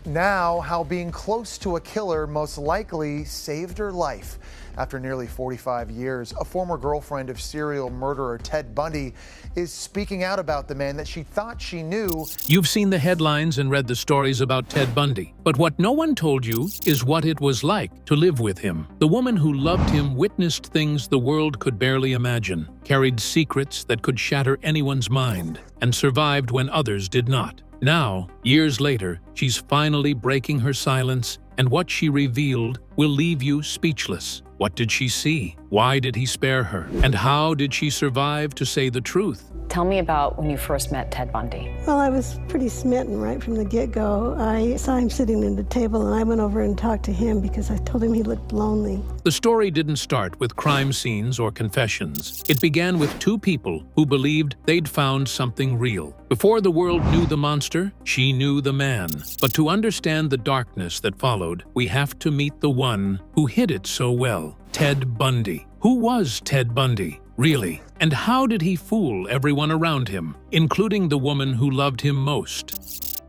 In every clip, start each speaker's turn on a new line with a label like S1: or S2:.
S1: Now, how being close to a killer most likely saved her life. After nearly 45 years, a former girlfriend of serial murderer Ted Bundy is speaking out about the man that she thought she knew.
S2: You've seen the headlines and read the stories about Ted Bundy, but what no one told you is what it was like to live with him. The woman who loved him witnessed things the world could barely imagine, carried secrets that could shatter anyone's mind, and survived when others did not. Now, years later, she's finally breaking her silence, and what she revealed will leave you speechless. What did she see? Why did he spare her? And how did she survive to say the truth?
S3: Tell me about when you first met Ted Bundy.
S4: Well, I was pretty smitten right from the get-go. I saw him sitting at the table, and I went over and talked to him because I told him he looked lonely.
S2: The story didn't start with crime scenes or confessions. It began with two people who believed they'd found something real. Before the world knew the monster, she knew the man. But to understand the darkness that followed, we have to meet the one who hid it so well, Ted Bundy. Who was Ted Bundy, really? And how did he fool everyone around him, including the woman who loved him most?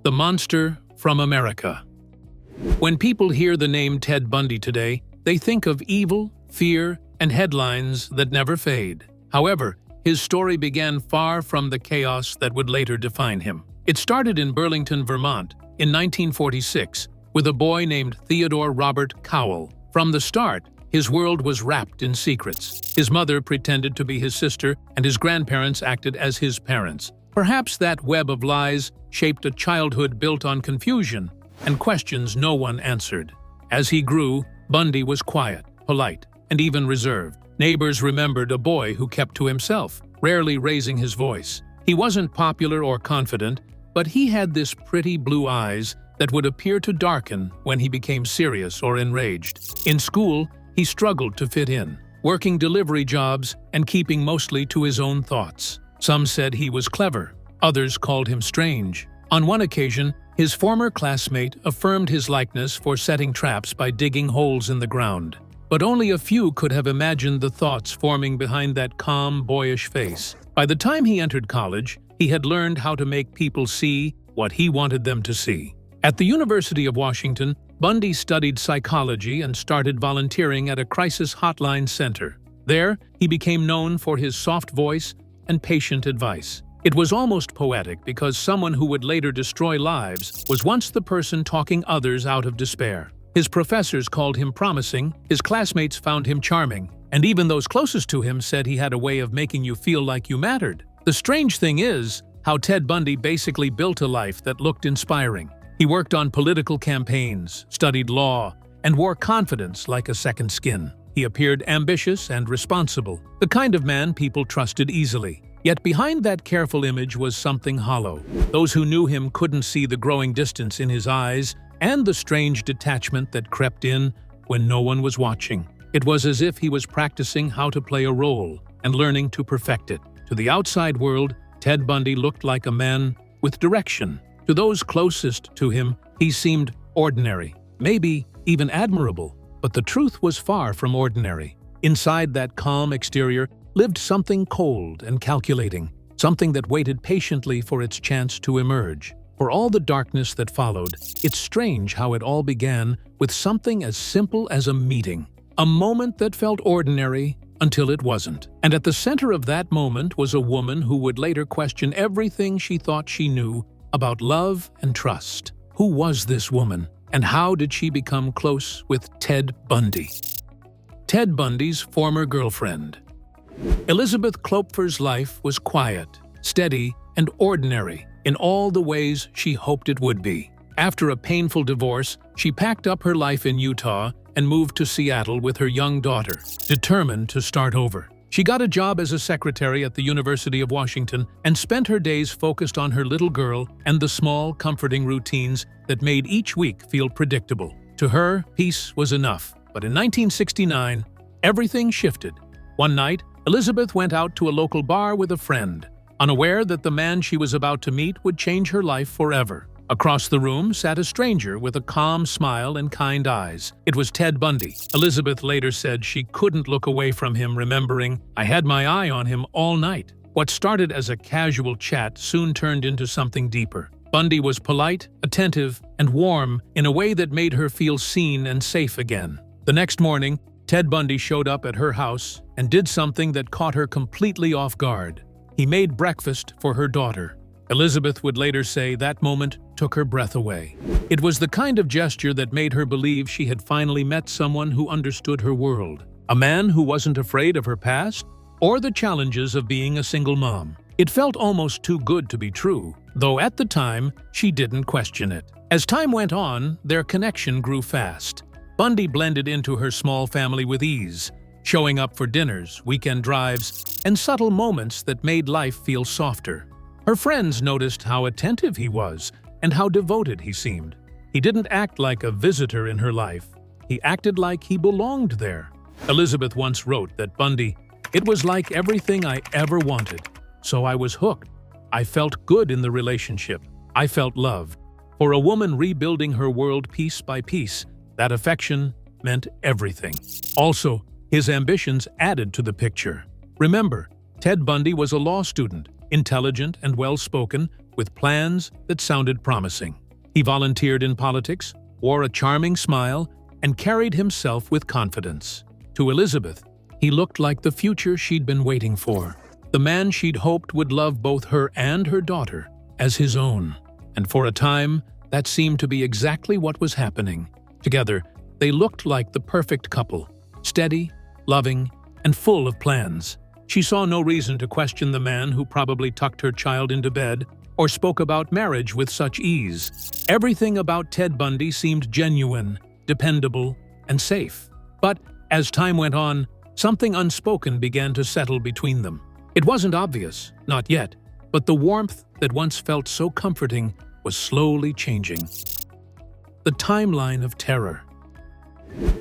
S2: The monster from America. When people hear the name Ted Bundy today, they think of evil, fear, and headlines that never fade. However, his story began far from the chaos that would later define him. It started in Burlington, Vermont, in 1946, with a boy named Theodore Robert Cowell. From the start, his world was wrapped in secrets. His mother pretended to be his sister, and his grandparents acted as his parents. Perhaps that web of lies shaped a childhood built on confusion and questions no one answered. As he grew, Bundy was quiet, polite, and even reserved. Neighbors remembered a boy who kept to himself, rarely raising his voice. He wasn't popular or confident, but he had this pretty blue eyes that would appear to darken when he became serious or enraged. In school, he struggled to fit in, working delivery jobs and keeping mostly to his own thoughts. Some said he was clever, others called him strange. On one occasion, his former classmate affirmed his likeness for setting traps by digging holes in the ground. But only a few could have imagined the thoughts forming behind that calm, boyish face. By the time he entered college, he had learned how to make people see what he wanted them to see. At the University of Washington, Bundy studied psychology and started volunteering at a crisis hotline center. There, he became known for his soft voice and patient advice. It was almost poetic because someone who would later destroy lives was once the person talking others out of despair. His professors called him promising, his classmates found him charming, and even those closest to him said he had a way of making you feel like you mattered. The strange thing is how Ted Bundy basically built a life that looked inspiring. He worked on political campaigns, studied law, and wore confidence like a second skin. He appeared ambitious and responsible, the kind of man people trusted easily. Yet behind that careful image was something hollow. Those who knew him couldn't see the growing distance in his eyes and the strange detachment that crept in when no one was watching. It was as if he was practicing how to play a role and learning to perfect it. To the outside world, Ted Bundy looked like a man with direction. To those closest to him, he seemed ordinary, maybe even admirable. But the truth was far from ordinary. Inside that calm exterior lived something cold and calculating, something that waited patiently for its chance to emerge. For all the darkness that followed, it's strange how it all began with something as simple as a meeting. A moment that felt ordinary until it wasn't. And at the center of that moment was a woman who would later question everything she thought she knew about love and trust. Who was this woman, and how did she become close with Ted Bundy? Ted Bundy's former girlfriend. Elizabeth Klopfer's life was quiet, steady, and ordinary in all the ways she hoped it would be. After a painful divorce, she packed up her life in Utah and moved to Seattle with her young daughter, determined to start over. She got a job as a secretary at the University of Washington and spent her days focused on her little girl and the small, comforting routines that made each week feel predictable. To her, peace was enough. But in 1969, everything shifted. One night, Elizabeth went out to a local bar with a friend, unaware that the man she was about to meet would change her life forever. Across the room sat a stranger with a calm smile and kind eyes. It was Ted Bundy. Elizabeth later said she couldn't look away from him, remembering, "I had my eye on him all night." What started as a casual chat soon turned into something deeper. Bundy was polite, attentive, and warm in a way that made her feel seen and safe again. The next morning, Ted Bundy showed up at her house and did something that caught her completely off guard. He made breakfast for her daughter. Elizabeth would later say that moment took her breath away. It was the kind of gesture that made her believe she had finally met someone who understood her world. A man who wasn't afraid of her past or the challenges of being a single mom. It felt almost too good to be true, though at the time, she didn't question it. As time went on, their connection grew fast. Bundy blended into her small family with ease, showing up for dinners, weekend drives, and subtle moments that made life feel softer. Her friends noticed how attentive he was and how devoted he seemed. He didn't act like a visitor in her life. He acted like he belonged there. Elizabeth once wrote that Bundy, "It was like everything I ever wanted. So I was hooked. I felt good in the relationship. I felt loved." For a woman rebuilding her world piece by piece, that affection meant everything. Also, his ambitions added to the picture. Remember, Ted Bundy was a law student, intelligent and well-spoken, with plans that sounded promising. He volunteered in politics, wore a charming smile, and carried himself with confidence. To Elizabeth, he looked like the future she'd been waiting for. The man she'd hoped would love both her and her daughter as his own. And for a time, that seemed to be exactly what was happening. Together, they looked like the perfect couple, steady, loving, and full of plans. She saw no reason to question the man who probably tucked her child into bed or spoke about marriage with such ease. Everything about Ted Bundy seemed genuine, dependable, and safe. But as time went on, something unspoken began to settle between them. It wasn't obvious, not yet, but the warmth that once felt so comforting was slowly changing. The timeline of terror.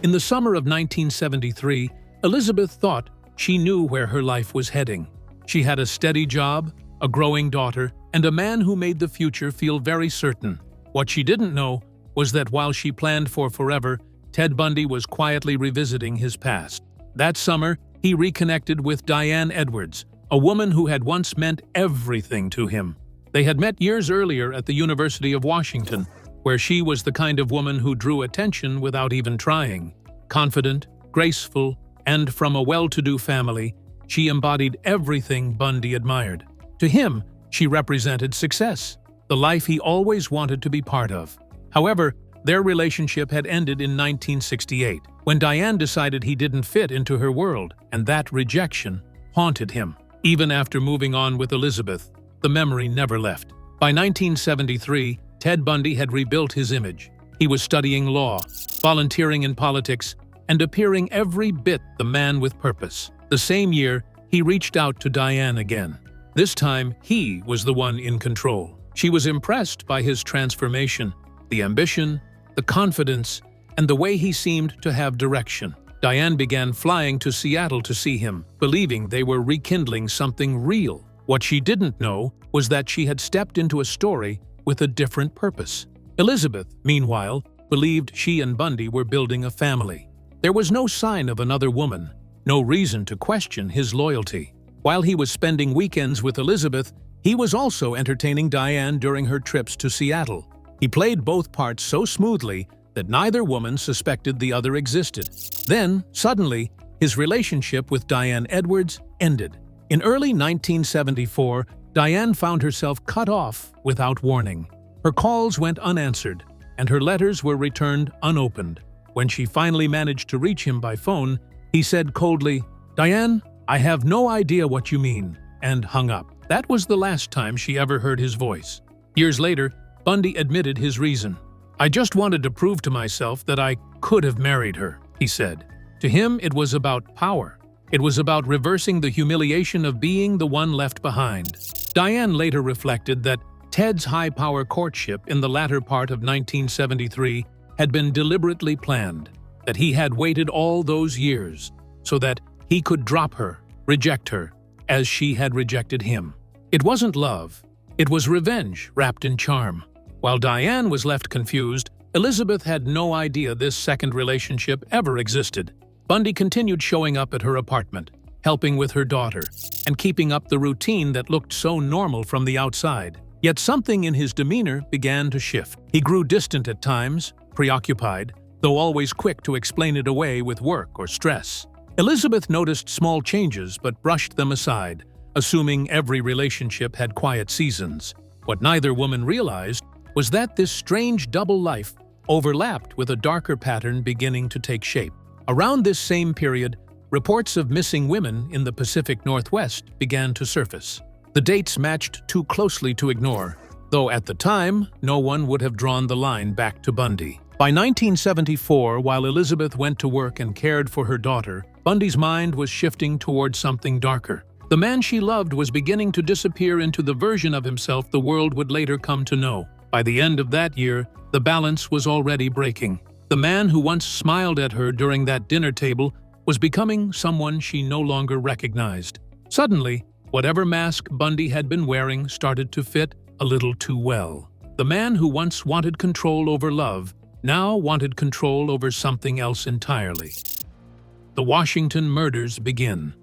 S2: In the summer of 1973, Elizabeth thought she knew where her life was heading. She had a steady job, a growing daughter, and a man who made the future feel very certain. What she didn't know was that while she planned for forever, Ted Bundy was quietly revisiting his past. That summer, he reconnected with Diane Edwards, a woman who had once meant everything to him. They had met years earlier at the University of Washington, where she was the kind of woman who drew attention without even trying. Confident, graceful, and from a well-to-do family, she embodied everything Bundy admired. To him, she represented success, the life he always wanted to be part of. However, their relationship had ended in 1968, when Diane decided he didn't fit into her world, and that rejection haunted him. Even after moving on with Elizabeth, the memory never left. By 1973, Ted Bundy had rebuilt his image. He was studying law, volunteering in politics, and appearing every bit the man with purpose. The same year, he reached out to Diane again. This time, he was the one in control. She was impressed by his transformation, the ambition, the confidence, and the way he seemed to have direction. Diane began flying to Seattle to see him, believing they were rekindling something real. What she didn't know was that she had stepped into a story with a different purpose. Elizabeth, meanwhile, believed she and Bundy were building a family. There was no sign of another woman, no reason to question his loyalty. While he was spending weekends with Elizabeth, he was also entertaining Diane during her trips to Seattle. He played both parts so smoothly that neither woman suspected the other existed. Then, suddenly, his relationship with Diane Edwards ended. In early 1974, Diane found herself cut off without warning. Her calls went unanswered, and her letters were returned unopened. When she finally managed to reach him by phone, he said coldly, "Diane, I have no idea what you mean," and hung up. That was the last time she ever heard his voice. Years later, Bundy admitted his reason. "I just wanted to prove to myself that I could have married her," he said. To him, it was about power. It was about reversing the humiliation of being the one left behind. Diane later reflected that Ted's high-power courtship in the latter part of 1973 had been deliberately planned, that he had waited all those years so that he could drop her, reject her, as she had rejected him. It wasn't love. It was revenge wrapped in charm. While Diane was left confused, Elizabeth had no idea this second relationship ever existed. Bundy continued showing up at her apartment, helping with her daughter, and keeping up the routine that looked so normal from the outside. Yet something in his demeanor began to shift. He grew distant at times, preoccupied, though always quick to explain it away with work or stress. Elizabeth noticed small changes but brushed them aside, assuming every relationship had quiet seasons. What neither woman realized was that this strange double life overlapped with a darker pattern beginning to take shape. Around this same period, reports of missing women in the Pacific Northwest began to surface. The dates matched too closely to ignore, though at the time, no one would have drawn the line back to Bundy. By 1974, while Elizabeth went to work and cared for her daughter, Bundy's mind was shifting towards something darker. The man she loved was beginning to disappear into the version of himself the world would later come to know. By the end of that year, the balance was already breaking. The man who once smiled at her during that dinner table was becoming someone she no longer recognized. Suddenly, whatever mask Bundy had been wearing started to fit a little too well. The man who once wanted control over love now wanted control over something else entirely. The Washington murders begin.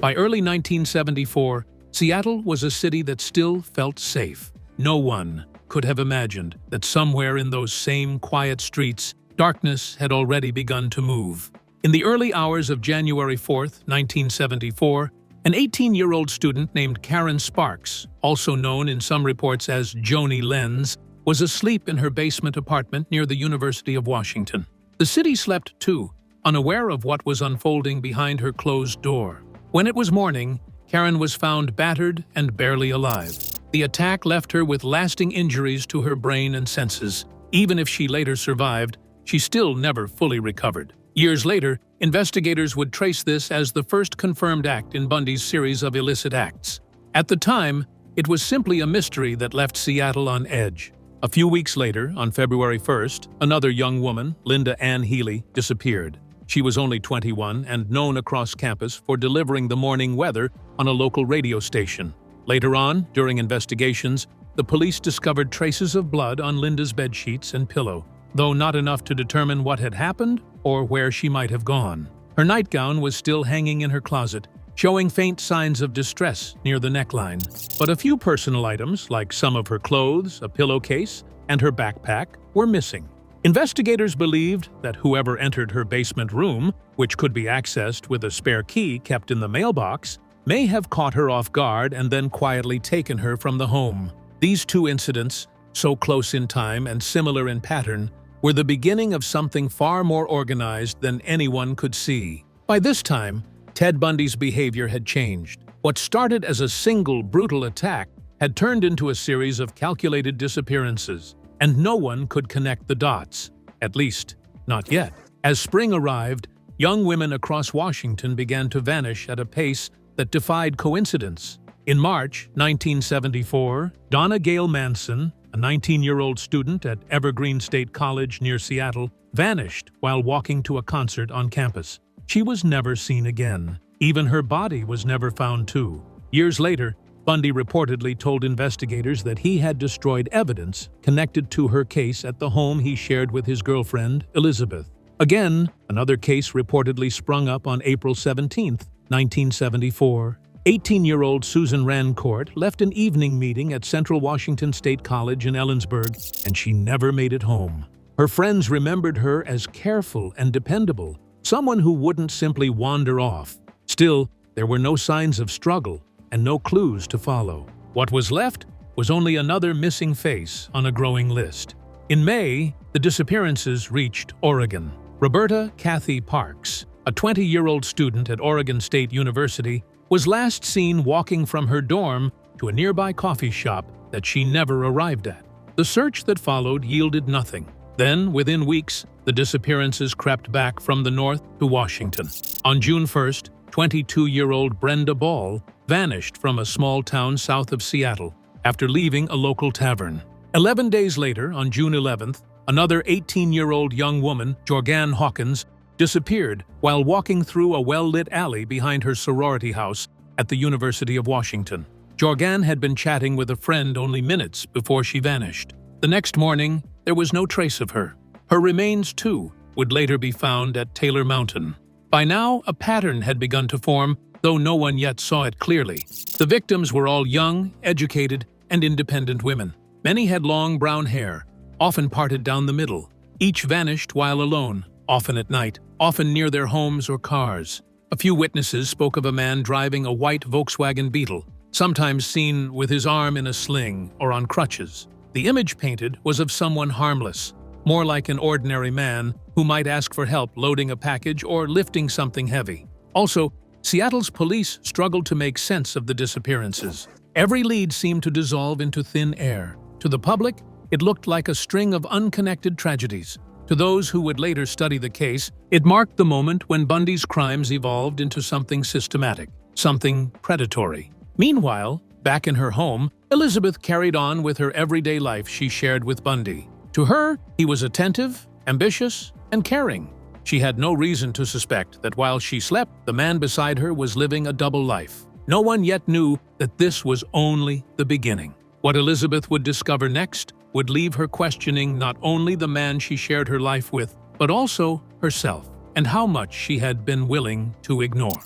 S2: By early 1974, Seattle was a city that still felt safe. No one could have imagined that somewhere in those same quiet streets, darkness had already begun to move. In the early hours of January 4, 1974, an 18-year-old student named Karen Sparks, also known in some reports as Joni Lenz, was asleep in her basement apartment near the University of Washington. The city slept too, unaware of what was unfolding behind her closed door. When it was morning, Karen was found battered and barely alive. The attack left her with lasting injuries to her brain and senses. Even if she later survived, she still never fully recovered. Years later, investigators would trace this as the first confirmed act in Bundy's series of illicit acts. At the time, it was simply a mystery that left Seattle on edge. A few weeks later, on February 1st, another young woman, Linda Ann Healy, disappeared. She was only 21 and known across campus for delivering the morning weather on a local radio station. Later on, during investigations, the police discovered traces of blood on Linda's bedsheets and pillow, though not enough to determine what had happened or where she might have gone. Her nightgown was still hanging in her closet, showing faint signs of distress near the neckline. But a few personal items, like some of her clothes, a pillowcase, and her backpack, were missing. Investigators believed that whoever entered her basement room, which could be accessed with a spare key kept in the mailbox, may have caught her off guard and then quietly taken her from the home. These two incidents, so close in time and similar in pattern, were the beginning of something far more organized than anyone could see. By this time, Ted Bundy's behavior had changed. What started as a single brutal attack had turned into a series of calculated disappearances, and no one could connect the dots, at least, not yet. As spring arrived, young women across Washington began to vanish at a pace that defied coincidence. In March 1974, Donna Gail Manson, a 19-year-old student at Evergreen State College near Seattle, vanished while walking to a concert on campus. She was never seen again. Even her body was never found too. Years later, Bundy reportedly told investigators that he had destroyed evidence connected to her case at the home he shared with his girlfriend, Elizabeth. Again, another case reportedly sprung up on April 17, 1974. 18-year-old Susan Rancourt left an evening meeting at Central Washington State College in Ellensburg, and she never made it home. Her friends remembered her as careful and dependable, someone who wouldn't simply wander off. Still, there were no signs of struggle and no clues to follow. What was left was only another missing face on a growing list. In May, the disappearances reached Oregon. Roberta Kathy Parks, a 20-year-old student at Oregon State University, was last seen walking from her dorm to a nearby coffee shop that she never arrived at. The search that followed yielded nothing. Then, within weeks, the disappearances crept back from the north to Washington. On June 1st, 22-year-old Brenda Ball vanished from a small town south of Seattle after leaving a local tavern. 11 days later, on June 11th, another 18-year-old young woman, Jorgan Hawkins, disappeared while walking through a well-lit alley behind her sorority house at the University of Washington. Jorgan had been chatting with a friend only minutes before she vanished. The next morning, there was no trace of her. Her remains, too, would later be found at Taylor Mountain. By now, a pattern had begun to form, though no one yet saw it clearly. The victims were all young, educated, and independent women. Many had long brown hair, often parted down the middle. Each vanished while alone, often at night, often near their homes or cars. A few witnesses spoke of a man driving a white Volkswagen Beetle, sometimes seen with his arm in a sling or on crutches. The image painted was of someone harmless, more like an ordinary man who might ask for help loading a package or lifting something heavy. Also, Seattle's police struggled to make sense of the disappearances. Every lead seemed to dissolve into thin air. To the public, it looked like a string of unconnected tragedies. To those who would later study the case, it marked the moment when Bundy's crimes evolved into something systematic, something predatory. Meanwhile, back in her home, Elizabeth carried on with her everyday life she shared with Bundy. To her, he was attentive, ambitious, and caring. She had no reason to suspect that while she slept, the man beside her was living a double life. No one yet knew that this was only the beginning. What Elizabeth would discover next would leave her questioning not only the man she shared her life with, but also herself, and how much she had been willing to ignore.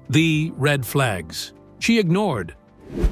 S2: The red flags. She ignored.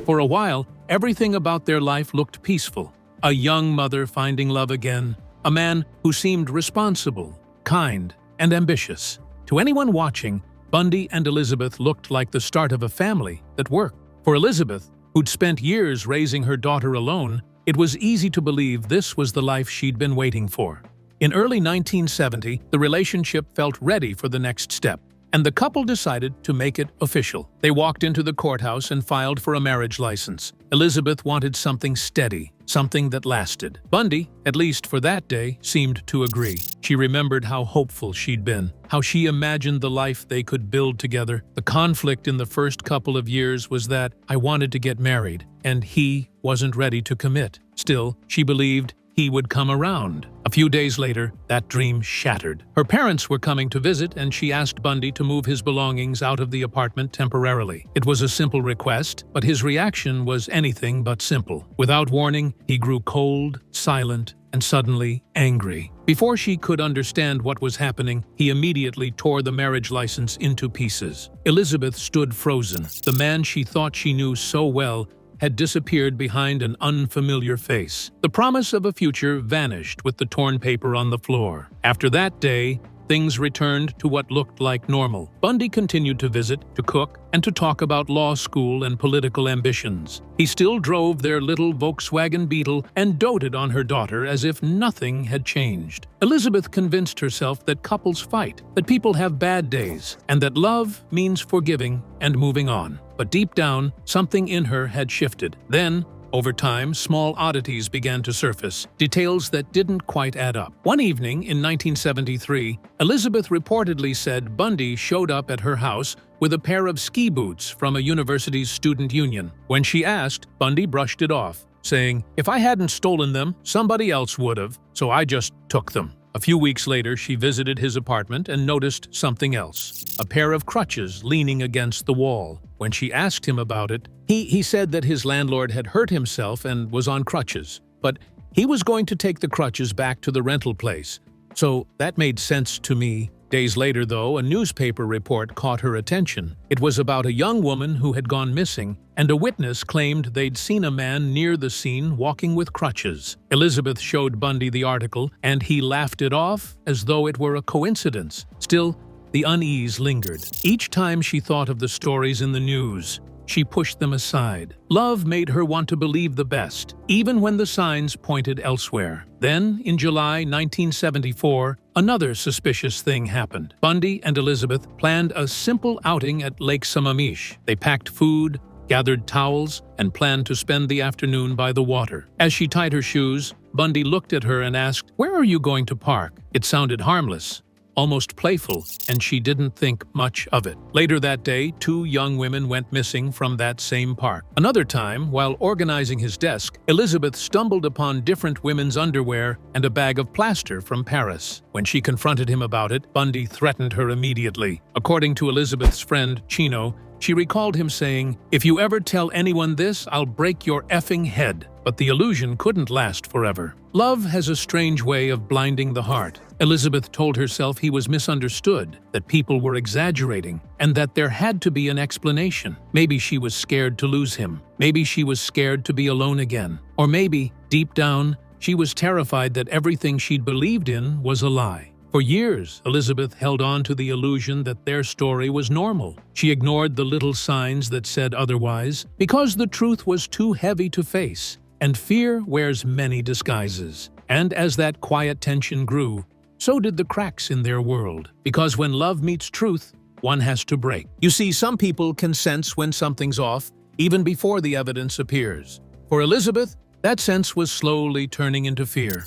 S2: For a while, everything about their life looked peaceful. A young mother finding love again, a man who seemed responsible, kind, and ambitious. To anyone watching, Bundy and Elizabeth looked like the start of a family that worked. For Elizabeth, who'd spent years raising her daughter alone, it was easy to believe this was the life she'd been waiting for. In early 1970, the relationship felt ready for the next step, and the couple decided to make it official. They walked into the courthouse and filed for a marriage license. Elizabeth wanted something steady, something that lasted. Bundy, at least for that day, seemed to agree. She remembered how hopeful she'd been, how she imagined the life they could build together. The conflict in the first couple of years was that I wanted to get married, and he wasn't ready to commit. Still, she believed he would come around. A few days later, that dream shattered. Her parents were coming to visit, and she asked Bundy to move his belongings out of the apartment temporarily. It was a simple request, but his reaction was anything but simple. Without warning, he grew cold, silent, and suddenly angry. Before she could understand what was happening, he immediately tore the marriage license into pieces. Elizabeth stood frozen. The man she thought she knew so well had disappeared behind an unfamiliar face. The promise of a future vanished with the torn paper on the floor. After that day, things returned to what looked like normal. Bundy continued to visit, to cook, and to talk about law school and political ambitions. He still drove their little Volkswagen Beetle and doted on her daughter as if nothing had changed. Elizabeth convinced herself that couples fight, that people have bad days, and that love means forgiving and moving on. But deep down, something in her had shifted. Then, over time, small oddities began to surface, details that didn't quite add up. One evening in 1973, Elizabeth reportedly said Bundy showed up at her house with a pair of ski boots from a university's student union. When she asked, Bundy brushed it off, saying, "If I hadn't stolen them, somebody else would have, so I just took them." A few weeks later, she visited his apartment and noticed something else, a pair of crutches leaning against the wall. When she asked him about it, he said that his landlord had hurt himself and was on crutches, but he was going to take the crutches back to the rental place. So that made sense to me. Days later, though, a newspaper report caught her attention. It was about a young woman who had gone missing, and a witness claimed they'd seen a man near the scene walking with crutches. Elizabeth showed Bundy the article, and he laughed it off as though it were a coincidence. Still, the unease lingered. Each time she thought of the stories in the news, she pushed them aside. Love made her want to believe the best, even when the signs pointed elsewhere. Then, in July 1974, another suspicious thing happened. Bundy and Elizabeth planned a simple outing at Lake Sammamish. They packed food, gathered towels, and planned to spend the afternoon by the water. As she tied her shoes, Bundy looked at her and asked, "Where are you going to park?" It sounded harmless, almost playful, and she didn't think much of it. Later that day, 2 young women went missing from that same park. Another time, while organizing his desk, Elizabeth stumbled upon different women's underwear and a bag of plaster from Paris. When she confronted him about it, Bundy threatened her immediately. According to Elizabeth's friend, Chino, She recalled him saying, "If you ever tell anyone this, I'll break your effing head." But the illusion couldn't last forever. Love has a strange way of blinding the heart. Elizabeth told herself he was misunderstood, that people were exaggerating, and that there had to be an explanation. Maybe she was scared to lose him. Maybe she was scared to be alone again. Or maybe, deep down, she was terrified that everything she'd believed in was a lie. For years, Elizabeth held on to the illusion that their story was normal. She ignored the little signs that said otherwise, because the truth was too heavy to face. And fear wears many disguises. And as that quiet tension grew, so did the cracks in their world. Because when love meets truth, one has to break. You see, some people can sense when something's off, even before the evidence appears. For Elizabeth, that sense was slowly turning into fear.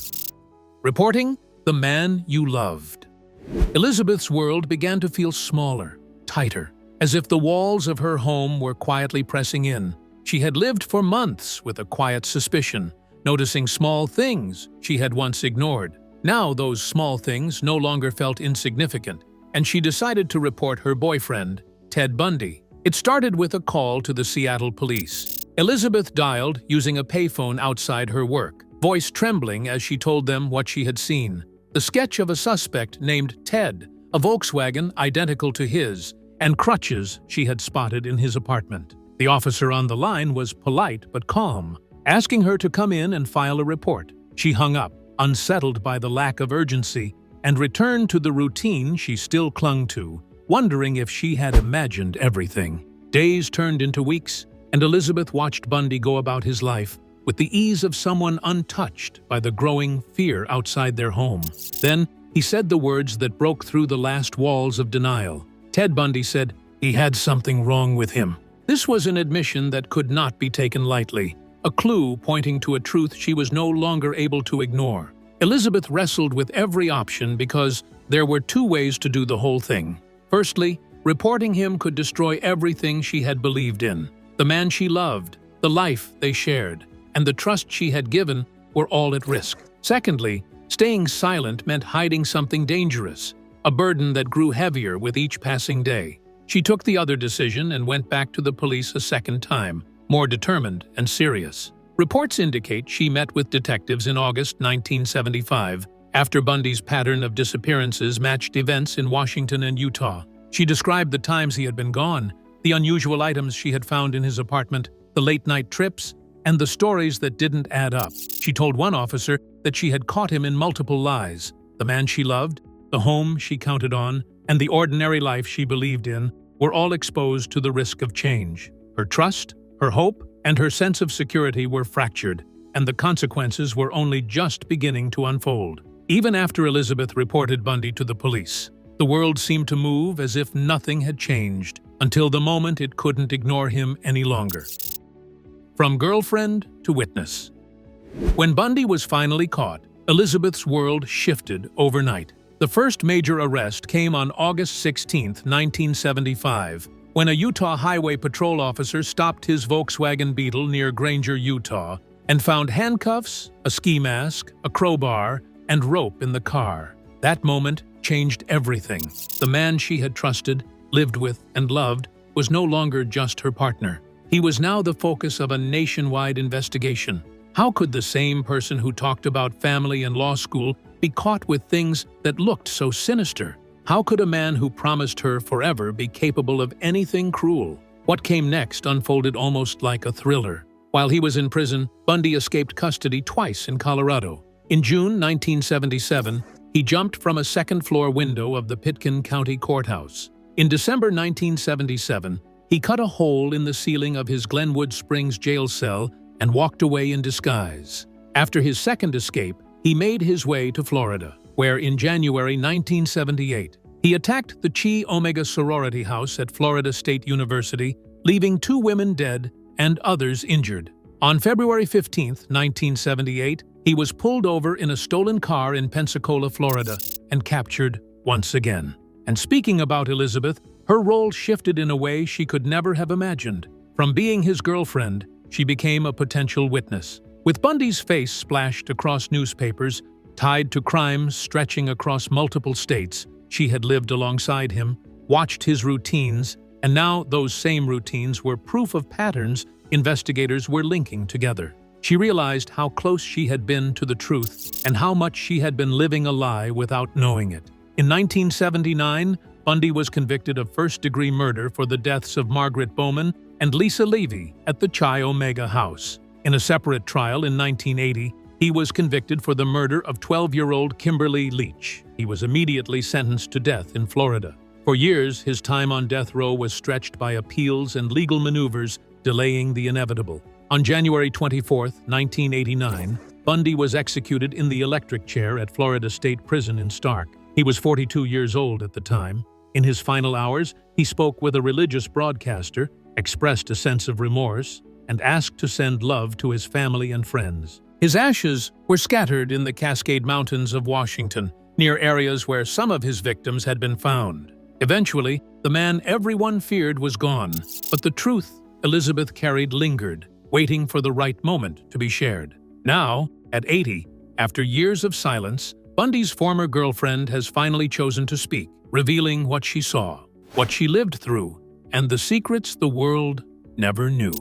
S2: Reporting, the man you loved. Elizabeth's world began to feel smaller, tighter, as if the walls of her home were quietly pressing in. She had lived for months with a quiet suspicion, noticing small things she had once ignored. Now those small things no longer felt insignificant, and she decided to report her boyfriend, Ted Bundy. It started with a call to the Seattle police. Elizabeth dialed using a payphone outside her work, voice trembling as she told them what she had seen. The sketch of a suspect named Ted, a Volkswagen identical to his, and crutches she had spotted in his apartment. The officer on the line was polite but calm, asking her to come in and file a report. She hung up, unsettled by the lack of urgency, and returned to the routine she still clung to, wondering if she had imagined everything. Days turned into weeks, and Elizabeth watched Bundy go about his life with the ease of someone untouched by the growing fear outside their home. Then, he said the words that broke through the last walls of denial. Ted Bundy said he had something wrong with him. This was an admission that could not be taken lightly, a clue pointing to a truth she was no longer able to ignore. Elizabeth wrestled with every option because there were two ways to do the whole thing. Firstly, reporting him could destroy everything she had believed in. The man she loved, the life they shared, and the trust she had given were all at risk. Secondly, staying silent meant hiding something dangerous, a burden that grew heavier with each passing day. She took the other decision and went back to the police a second time, more determined and serious. Reports indicate she met with detectives in August 1975, after Bundy's pattern of disappearances matched events in Washington and Utah. She described the times he had been gone, the unusual items she had found in his apartment, the late-night trips, and the stories that didn't add up. She told one officer that she had caught him in multiple lies. The man she loved, the home she counted on, and the ordinary life she believed in were all exposed to the risk of change. Her trust, her hope, and her sense of security were fractured, and the consequences were only just beginning to unfold. Even after Elizabeth reported Bundy to the police, the world seemed to move as if nothing had changed, until the moment it couldn't ignore him any longer. From girlfriend to witness. When Bundy was finally caught, Elizabeth's world shifted overnight. The first major arrest came on August 16, 1975, when a Utah Highway Patrol officer stopped his Volkswagen Beetle near Granger, Utah, and found handcuffs, a ski mask, a crowbar, and rope in the car. That moment changed everything. The man she had trusted, lived with, and loved was no longer just her partner. He was now the focus of a nationwide investigation. How could the same person who talked about family and law school be caught with things that looked so sinister? How could a man who promised her forever be capable of anything cruel? What came next unfolded almost like a thriller. While he was in prison, Bundy escaped custody twice in Colorado. In June 1977, he jumped from a second-floor window of the Pitkin County Courthouse. In December 1977, he cut a hole in the ceiling of his Glenwood Springs jail cell and walked away in disguise. After his second escape, he made his way to Florida, where in January 1978, he attacked the Chi Omega sorority house at Florida State University, leaving 2 women dead and others injured. On February 15, 1978, he was pulled over in a stolen car in Pensacola, Florida, and captured once again. And speaking about Elizabeth, her role shifted in a way she could never have imagined. From being his girlfriend, she became a potential witness. With Bundy's face splashed across newspapers, tied to crimes stretching across multiple states, she had lived alongside him, watched his routines, And now those same routines were proof of patterns investigators were linking together. She realized how close she had been to the truth and how much she had been living a lie without knowing it. In 1979, Bundy was convicted of first-degree murder for the deaths of Margaret Bowman and Lisa Levy at the Chi Omega house. In a separate trial in 1980, he was convicted for the murder of 12-year-old Kimberly Leach. He was immediately sentenced to death in Florida. For years, his time on death row was stretched by appeals and legal maneuvers, delaying the inevitable. On January 24, 1989, Bundy was executed in the electric chair at Florida State Prison in Stark. He was 42 years old at the time. In his final hours, he spoke with a religious broadcaster, expressed a sense of remorse, and asked to send love to his family and friends. His ashes were scattered in the Cascade Mountains of Washington, near areas where some of his victims had been found. Eventually, the man everyone feared was gone, but the truth Elizabeth carried lingered, waiting for the right moment to be shared. Now, at 80, after years of silence, Bundy's former girlfriend has finally chosen to speak, revealing what she saw, what she lived through, and the secrets the world never knew.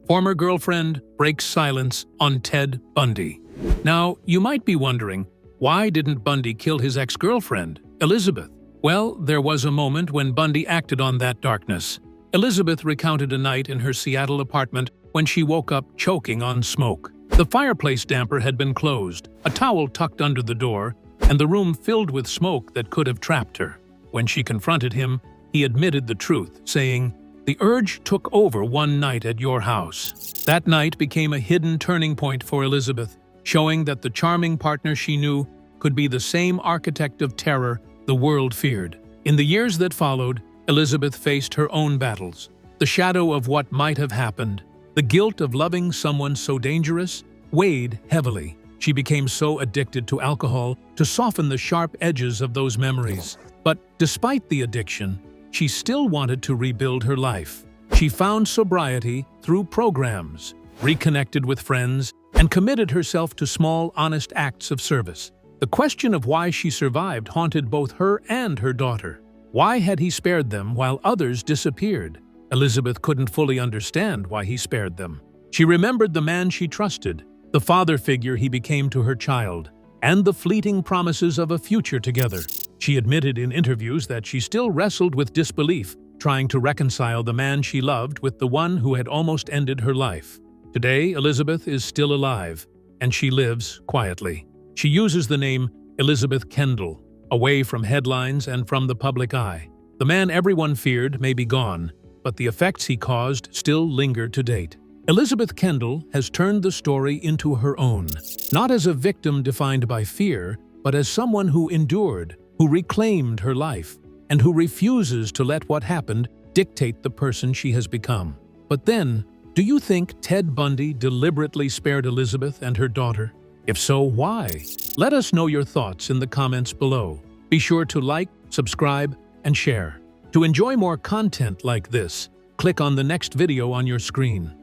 S2: Former girlfriend breaks silence on Ted Bundy. Now, you might be wondering, why didn't Bundy kill his ex-girlfriend, Elizabeth? Well, there was a moment when Bundy acted on that darkness. Elizabeth recounted a night in her Seattle apartment when she woke up choking on smoke. The fireplace damper had been closed, a towel tucked under the door, and the room filled with smoke that could have trapped her. When she confronted him, he admitted the truth, saying, "The urge took over one night at your house." That night became a hidden turning point for Elizabeth, showing that the charming partner she knew could be the same architect of terror the world feared. In the years that followed, Elizabeth faced her own battles. The shadow of what might have happened, the guilt of loving someone so dangerous, weighed heavily. She became so addicted to alcohol to soften the sharp edges of those memories. But despite the addiction, she still wanted to rebuild her life. She found sobriety through programs, reconnected with friends, and committed herself to small, honest acts of service. The question of why she survived haunted both her and her daughter. Why had he spared them while others disappeared? Elizabeth couldn't fully understand why he spared them. She remembered the man she trusted, the father figure he became to her child, and the fleeting promises of a future together. She admitted in interviews that she still wrestled with disbelief, trying to reconcile the man she loved with the one who had almost ended her life. Today, Elizabeth is still alive, and she lives quietly. She uses the name Elizabeth Kendall, away from headlines and from the public eye. The man everyone feared may be gone, but the effects he caused still linger to date. Elizabeth Kendall has turned the story into her own, not as a victim defined by fear, but as someone who endured, who reclaimed her life, and who refuses to let what happened dictate the person she has become. But then, do you think Ted Bundy deliberately spared Elizabeth and her daughter? If so, why? Let us know your thoughts in the comments below. Be sure to like, subscribe, and share. To enjoy more content like this, click on the next video on your screen.